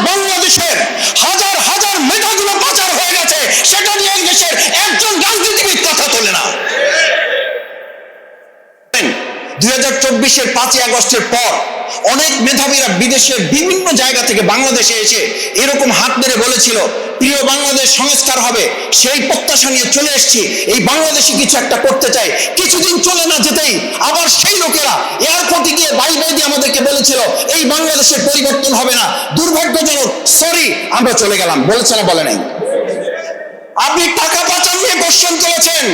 বাংলাদেশের হাজার হাজার মেধাগুলো পাচার হয়ে গেছে, সেটা নিয়ে এই দেশের একজন রাজনীতিবিদ কথা তোলে না। 2024-এর 5ই আগস্টের পর অনেক মেধাবীরা বিদেশের বিভিন্ন জায়গা থেকে বাংলাদেশে এসে এরকম হাত মেরে বলেছিল প্রিয় বাংলাদেশ সংস্কার হবে। সেই প্রত্যাশা নিয়ে চলে এসেছি, এই বাংলাদেশে কিছু একটা করতে চাই। কিছুদিন চলে না যেতেই আবার সেই লোকেরা এয়ারপোর্টে গিয়ে বাই বাই দিয়ে আমাদেরকে বলেছিল এই বাংলাদেশের পরিবর্তন হবে না, দুর্ভাগ্যজনক, সরি, আমরা চলে গেলাম। বলেছে না বলে নাই? আপনি টাকা পাচার নিয়ে কোশ্চেন তুলেছেন,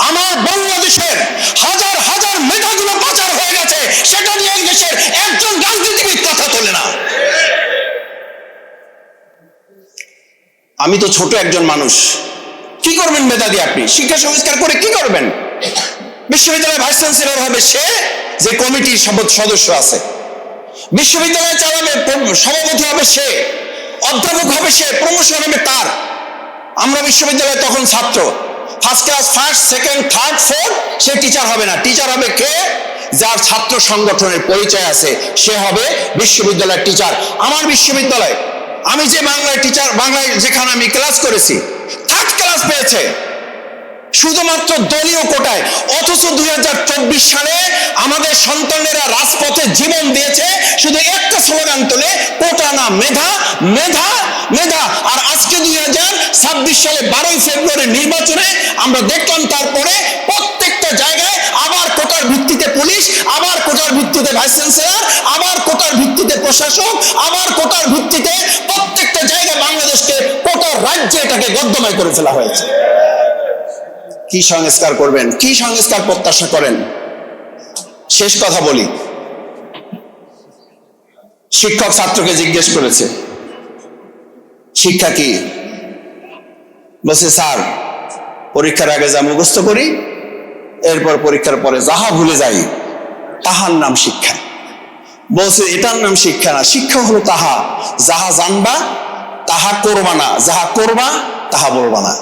আমার বাংলাদেশের হাজার হাজার মেধাগুলো পাচার হয়ে গেছে, সেটা নিয়ে এই দেশের একজন রাজনীতিবিদ কথা তোলে না। আমি তো ছোট একজন মানুষ, কি করবেন মেধা দিয়ে? আপনি শিক্ষা সংস্কার করে কি করবেন? বিশ্ববিদ্যালয়ের ভাইস চ্যান্সেলর হবে সে যে কমিটির সদস্য আছে, বিশ্ববিদ্যালয় চালাবে, সভাপতি হবে সে, অধ্যাপক হবে সে, প্রমোশন হবে তার। আমরা বিশ্ববিদ্যালয়ে তখন ছাত্র, first class, first, second, third, fourth, সে টিচার হবে না। টিচার হবে কে? যার ছাত্র সংগঠনের পরিচয় আছে, সে হবে বিশ্ববিদ্যালয়ের টিচার। আমার বিশ্ববিদ্যালয়, আমি যে বাংলায় টিচার, বাংলায় যেখানে আমি ক্লাস করেছি, থার্ড ক্লাস পেয়েছে শুধুমাত্র দলীয় কোটায়। অথচ 2024 সালে আমাদের সন্তানেরা রাজপথে জীবন দিয়েছে শুধু একটা স্লোগান তোলে, কোটা না মেধা, মেধা, মেধা। আর আজকে 2026 সালে 12ই ফেব্রুয়ারি নির্বাচনে আমরা দেখলাম তারপরে প্রত্যেকটা জায়গায় আবার কোটার ভিত্তিতে পুলিশ, আবার কোটার ভিত্তিতে ভাইস চ্যান্সেলর, আবার কোটার ভিত্তিতে প্রশাসক, আবার কোটার ভিত্তিতে প্রত্যেকটা জায়গায় বাংলাদেশকে কোটার রাজ্যে এটাকে গদ্যময় করে ফেলা হয়েছে। কি সংস্কার করবেন? কি সংস্কার প্রত্যাশা করেন? শেষ কথা বলি, শিক্ষক ছাত্রকে জিজ্ঞেস করেছে শিক্ষা কি? বলছে স্যার পরীক্ষার আগে যা মুখস্থ করি, এরপর পরীক্ষার পরে যাহা ভুলে যাই তাহার নাম শিক্ষা। বলছে এটার নাম শিক্ষা না, শিক্ষা হলো তাহা যাহা জানবা তাহা করবা না, যাহা করবা তাহা বলবা না।